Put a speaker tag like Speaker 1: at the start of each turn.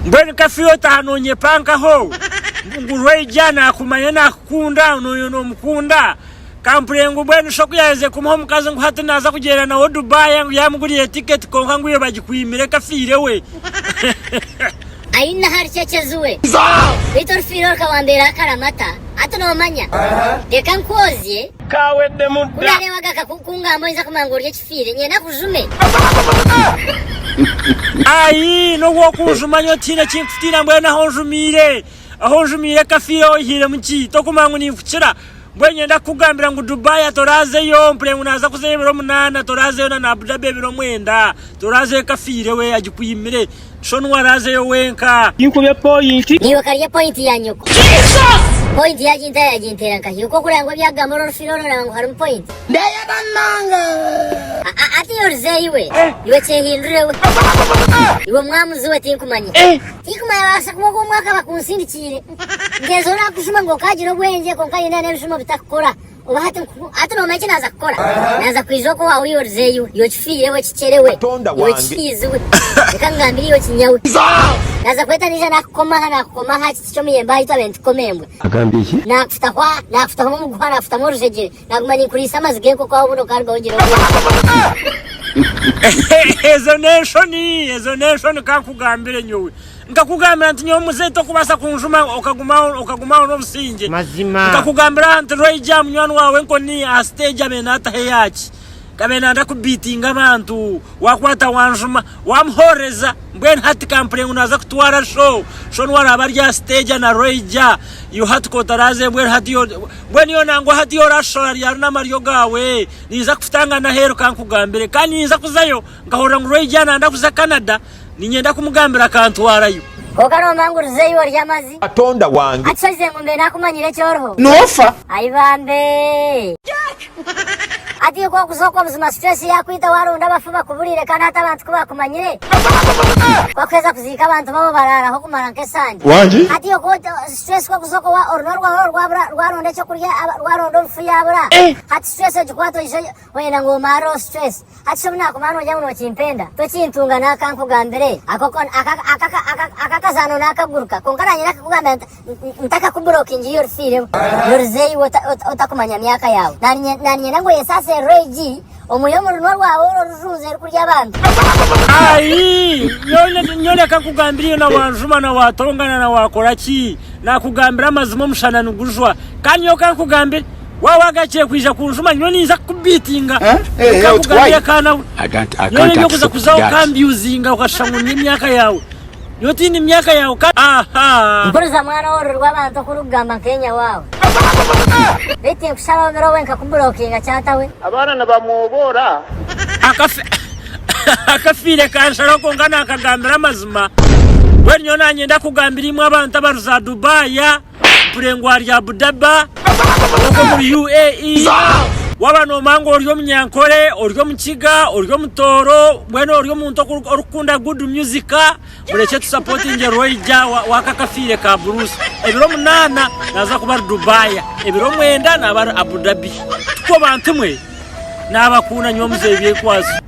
Speaker 1: mbweni kafiyo tahanonye panka ho ngurwe jana kumanya nakunda no mukunda kampurengo mbweni shoku yaze kumuho mukaze ngo hati naza kugera na Dubai ngo yamuguriye ticket konka ngo bagikwimire kafire we
Speaker 2: ayina hari cyachezuwe Vitor Firo kawambera karamata atono manya reka nkozie
Speaker 1: kawe de muda
Speaker 2: urare wagaka kukunga amboza kumangurye kifire nyena kujume
Speaker 1: ai no wokujumanyo tina chinkutira mbweni aho njumire kafiro hire muki to kumangu nimfuchira mbwenye ndakugambira ngo Dubai toraze yo mprengu naza kuzebero munana toraze yo na Abu Dhabi biro mwenda toraze kafire we agikwimire shonu waraze yo wenka inkubye point
Speaker 2: niwe kariye point ya nyoko point ya jintera nka yuko kurango byagamoro firoro nango hari point ndaya bananga ati yorze iwe chehindure we iwe mwamuzi we tinkumanye basa kumoko mwaka bakunsindikire ngezo nakushuma ngo kagiro bwenje ko kayina nebishuma bitakora uba hati no make naza kukora naza kwizoko wa yorze iwe yochifire we chicherewe yochiziwe ikangambiri yo chinyawe naza kweta nija nakukoma hati cyo miyemba hita bent komembwe
Speaker 1: agambiki
Speaker 2: nafuta mu gwana nafuta mu rujeje nagumanyi kuri samazi genko kwa buno kargo ngiro
Speaker 1: ezo nation kakugambire nyowe ngakugambira nti nyo Mzee to kubasa kunjuma okaguma no businge
Speaker 3: mazima
Speaker 1: ngakugambira nti roy jam nyon wawe nko ni a stage amenata heyachi kabena ndakubitinga abantu wakwata wanjuma wamhoreza mbweni hati kamprengu naza kutwara show nwara abarya stage na roija you had kotaraze mbweni hati yo mbweni yo nango hati yo rasho ya na Mario gawe niza kufutanga na hero kankugambire kandi niza kuzayo ngahora ngo roija na ndakuza Canada ninyenda kumugambira kantwarayo
Speaker 2: kokano mangu ruzeyo ryamazi
Speaker 4: atonda wange
Speaker 2: atsoze ngombe nakumanyire cyoroho
Speaker 4: nofa
Speaker 2: ayibambe ati ko kusoko muzima stress yakwita waronda bafuba kuburire kandi hata abantu kubakumanyire kwakweza kuzika abantu babo barara ho kumara nkesanje
Speaker 4: wanje
Speaker 2: ati ko stress ko kusoko wa rwaronda cyo kurya rwaronda ufu yabura ati stress jikwato isho wena ngo maro stress ati shomna kumano jya muno chimpenda to chintunga nakankugambire akakazano nakaguruka konkaranye nakakugambira ntaka kublock injiyo rfire yorzeyi otakumanya myaka yawe nanye nango yesase reji omuyomo runwa rwawe ruruze kurya abantu
Speaker 1: ai nyone kakugambiriyo na wanjuma na watongana na wakoraki nakugambira amazimo mushana nugujwa kandi yo kakugambira wawagakiye kwija kunjuma nyone iza kubitinga kakugambira kana nyone yo kuza kuzaho kandi uzinga ukashangunya imyaka yawe yotini myaka yawe aha
Speaker 2: mburiza mwana woro rwabantu kurugamba Kenya wawe beti kushaba ngero wenka kublokinga cyatawe
Speaker 3: abana nabamubora
Speaker 1: akafire kansharo ko ngana akagambira amazima wenyo nanye ndakugambira imwe abantu abaruza Dubai purengwa rya Abu Dhabi uko muri UAE wabano mango oryo Runyankore oryo Mukiga oryo Mutoro mwene oryo muntu orukunda good music mureke tu supporting roija wakakafire ka Bruce ebiro munana naza kuba Dubai ebiro mwenda na Abu Dhabi ko bantu mwe nabakuna nyo Mzee Byekwatso.